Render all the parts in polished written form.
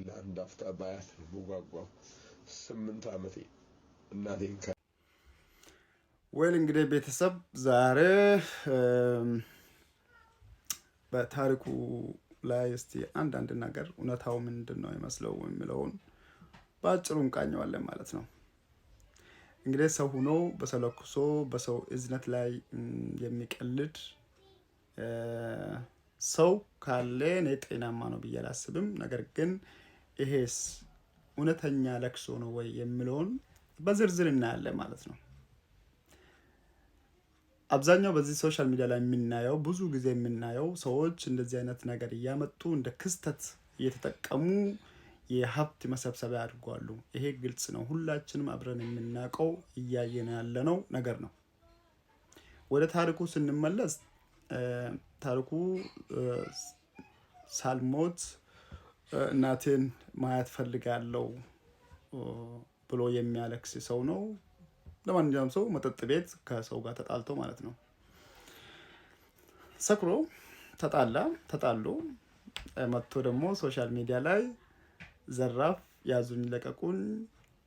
ለአንድ አፍታ ማያት ነው የምጓጓው። 8 ዓመቴ እናቴን እንግዲህ ቤተሰብ ዛሬ በታሪኩ ላይ እስቲ አንዳንድ ነገር እውነታው ምንድን ነው የሚመስለው የሚለውን በአጭሩ እንቃኘዋለን ማለት ነው። እንግዲህ ሰው ሆኖ በሰው ለኩሶ በሰው እዝነት ላይ የሚቀልድ ሰው ካለ እኔ ጤናማ ነው ብዬ አላስብም። ነገር ግን ይሄስ እውነተኛ ለቅሶ ነው ወይ የሚለውን በዝርዝር እናያለን ማለት ነው። አብዛኛው በዚህ ሶሻል ሚዲያ ላይ የምናየው ብዙ ጊዜ የምናየው ሰዎች እንደዚህ አይነት ነገር እያመጡ እንደ ክስተት እየተጠቀሙ የሀብት መሰብሰቢያ አድርጓሉ። ይሄ ግልጽ ነው፣ ሁላችንም አብረን የምናውቀው እያየን ያለነው ነገር ነው። ወደ ታሪኩ ስንመለስ ታሪኩ ሳልሞት እናቴን ማየት ፈልጋለሁ ብሎ የሚያለቅስ ሰው ነው። ለማንኛውም ሰው መጠጥ ቤት ከሰው ጋር ተጣልቶ ማለት ነው። ሰክሮ ተጣሉ መጥቶ ደግሞ ሶሻል ሚዲያ ላይ ዘራፍ ያዙኝ ለቀቁኝ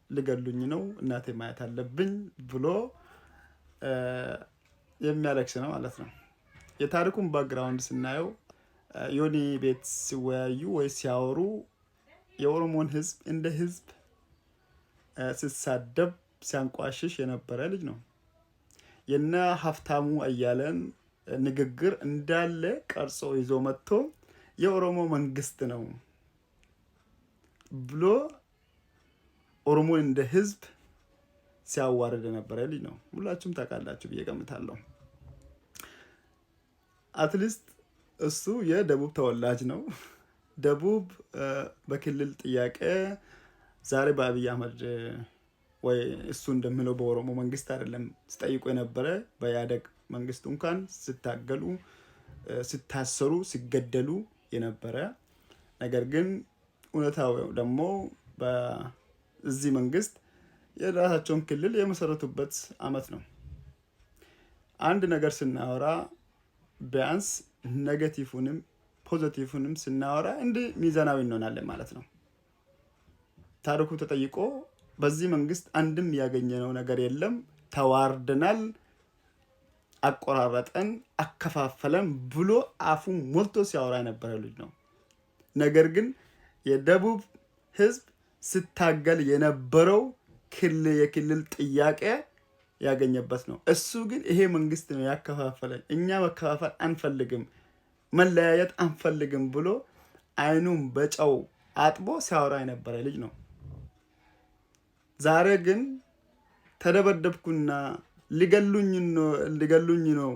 ልገሉኝ ነው እናቴ ማየት አለብኝ ብሎ የሚያለቅስ ነው ማለት ነው። የታሪኩን ባክግራውንድ ስናየው ዮኒ ቤት ሲወያዩ ወይ ሲያወሩ የኦሮሞን ህዝብ እንደ ህዝብ ሲሳደብ ሲያንቋሽሽ የነበረ ልጅ ነው። የነ ሀፍታሙ አያለን ንግግር እንዳለ ቀርጾ ይዞ መጥቶ የኦሮሞ መንግስት ነው ብሎ ኦሮሞን እንደ ህዝብ ሲያዋርድ የነበረ ልጅ ነው። ሁላችሁም ታውቃላችሁ ብዬ ገምታለሁ። አትሊስት እሱ የደቡብ ተወላጅ ነው። ደቡብ በክልል ጥያቄ ዛሬ በአብይ አህመድ ወይ እሱ እንደሚለው በኦሮሞ መንግስት አይደለም ሲጠይቁ የነበረ በኢህአዴግ መንግስት እንኳን ሲታገሉ ሲታሰሩ ሲገደሉ የነበረ ነገር ግን እውነታው ደግሞ በዚህ መንግስት የራሳቸውን ክልል የመሰረቱበት አመት ነው። አንድ ነገር ስናወራ ቢያንስ ኔጌቲቭንም ፖዚቲቭንም ስናወራ እንደ ሚዛናዊ እንሆናለን ማለት ነው። ታሪኩ ተጠይቆ በዚህ መንግስት አንድም ያገኘነው ነገር የለም፣ ተዋርደናል፣ አቆራረጠን፣ አከፋፈለን ብሎ አፉን ሞልቶ ሲያወራ የነበረ ልጅ ነው። ነገር ግን የደቡብ ህዝብ ስታገል የነበረው የክልል ጥያቄ ያገኘበት ነው። እሱ ግን ይሄ መንግስት ነው ያከፋፈለን፣ እኛ መከፋፈል አንፈልግም፣ መለያየት አንፈልግም ብሎ አይኑን በጨው አጥቦ ሲያወራ የነበረ ልጅ ነው። ዛሬ ግን ተደበደብኩና ሊገሉኝ ነው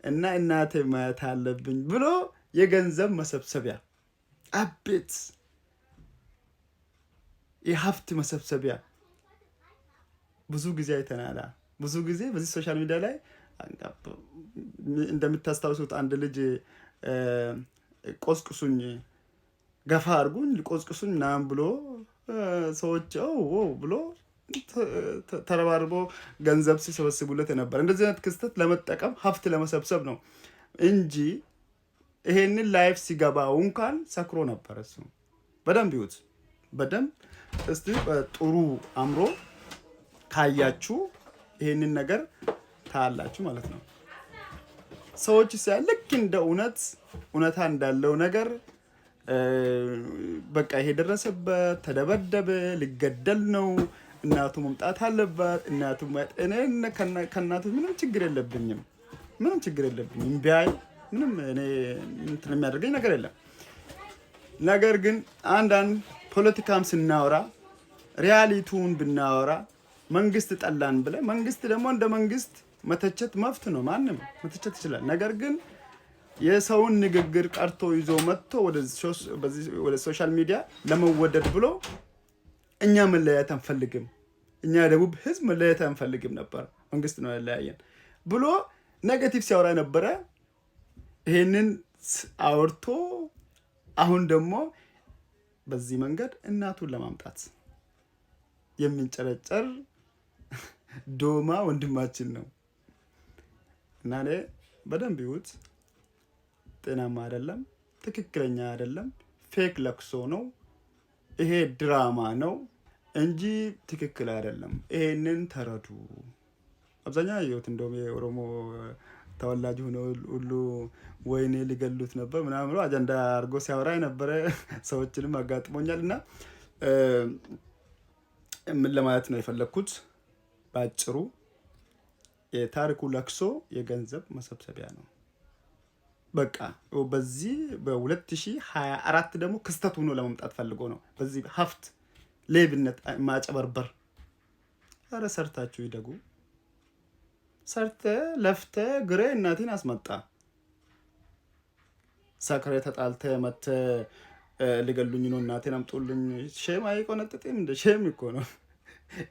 እና እናቴ ማየት አለብኝ ብሎ የገንዘብ መሰብሰቢያ አቤት የሀብት መሰብሰቢያ ብዙ ጊዜ አይተናል። ብዙ ጊዜ በዚህ ሶሻል ሚዲያ ላይ እንደምታስታውሱት አንድ ልጅ ቆስቁሱኝ፣ ገፋ አድርጉኝ፣ ቆስቁሱኝ ምናምን ብሎ ሰዎች ብሎ ተረባርቦ ገንዘብ ሲሰበስቡለት የነበረ እንደዚህ አይነት ክስተት ለመጠቀም ሀብት ለመሰብሰብ ነው እንጂ ይሄንን ላይፍ ሲገባው እንኳን ሰክሮ ነበር። እሱ በደንብ ይዩት፣ በደንብ እስቲ ጥሩ አምሮ ካያችሁ ይሄንን ነገር ታያላችሁ ማለት ነው። ሰዎች ሲያ ልክ እንደ እውነታ እንዳለው ነገር በቃ ይሄ ደረሰበት፣ ተደበደበ፣ ሊገደል ነው፣ እናቱ መምጣት አለባት፣ እናቱ ከእናቱ ምንም ችግር የለብኝም ቢያይ ምንም እኔ እንትን የሚያደርገኝ ነገር የለም። ነገር ግን አንዳንድ ፖለቲካም ስናወራ ሪያሊቲውን ብናወራ መንግስት ጠላን ብለ መንግስት ደግሞ እንደ መንግስት መተቸት መብት ነው፣ ማንም መተቸት ይችላል። ነገር ግን የሰውን ንግግር ቀርቶ ይዞ መጥቶ ወደ ሶሻል ሚዲያ ለመወደድ ብሎ እኛ መለያየት አንፈልግም፣ እኛ ደቡብ ህዝብ መለያየት አንፈልግም ነበር፣ መንግስት ነው ያለያየን ብሎ ኔጌቲቭ ሲያወራ ነበረ። ይሄንን አውርቶ አሁን ደግሞ በዚህ መንገድ እናቱን ለማምጣት የሚንጨረጨር ዶማ ወንድማችን ነው እና እኔ በደንብ ይዩት። ጤናማ አይደለም፣ ትክክለኛ አይደለም፣ ፌክ ለቅሶ ነው። ይሄ ድራማ ነው እንጂ ትክክል አይደለም። ይሄንን ተረዱ። አብዛኛው ያየሁት እንደውም የኦሮሞ ተወላጅ ሆኖ ሁሉ ወይኔ ሊገሉት ነበር ምናምን ብሎ አጀንዳ አድርጎ ሲያወራ የነበረ ሰዎችንም አጋጥሞኛል። እና ምን ለማለት ነው የፈለኩት ባጭሩ የታሪኩ ለቅሶ የገንዘብ መሰብሰቢያ ነው። በቃ በዚህ በ2024 ደግሞ ክስተት ሆኖ ለመምጣት ፈልጎ ነው። በዚህ ሀብት፣ ሌብነት፣ ማጨበርበር። ኧረ ሰርታችሁ ይደጉ። ሰርተ ለፍተ ግሬ እናቴን አስመጣ። ሰክረ ተጣልተ መተ ሊገሉኝ ነው እናቴን አምጡልኝ። ሼም አይቆነጥጥም እንደ ሼም እኮ ነው።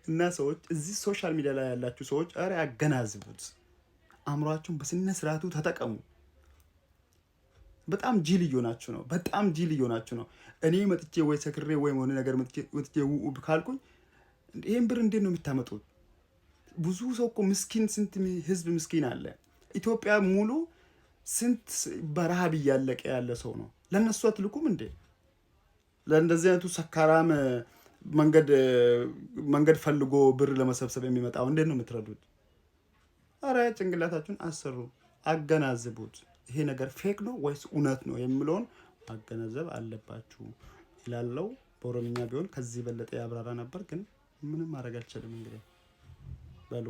እና ሰዎች እዚህ ሶሻል ሚዲያ ላይ ያላችሁ ሰዎች ኧረ ያገናዝቡት። አእምሯችሁን በስነ ስርዓቱ ተጠቀሙ። በጣም ጂል እየሆናችሁ ነው። በጣም ጂል እየሆናችሁ ነው። እኔ መጥቼ ወይ ሰክሬ ወይ ሆነ ነገር መጥቼ ውብ ካልኩኝ ይሄን ብር እንዴት ነው የምታመጡት? ብዙ ሰው እኮ ምስኪን፣ ስንት ህዝብ ምስኪን አለ። ኢትዮጵያ ሙሉ ስንት በረሃብ እያለቀ ያለ ሰው ነው። ለነሱ አትልኩም እንዴ? ለእንደዚህ አይነቱ ሰካራም መንገድ ፈልጎ ብር ለመሰብሰብ የሚመጣው እንዴት ነው የምትረዱት? አረ ጭንቅላታችሁን አሰሩ፣ አገናዝቡት። ይሄ ነገር ፌክ ነው ወይስ እውነት ነው የሚለውን ማገናዘብ አለባችሁ ይላለው። በኦሮምኛ ቢሆን ከዚህ በለጠ ያብራራ ነበር፣ ግን ምንም ማድረግ አልችልም። እንግዲህ በሉ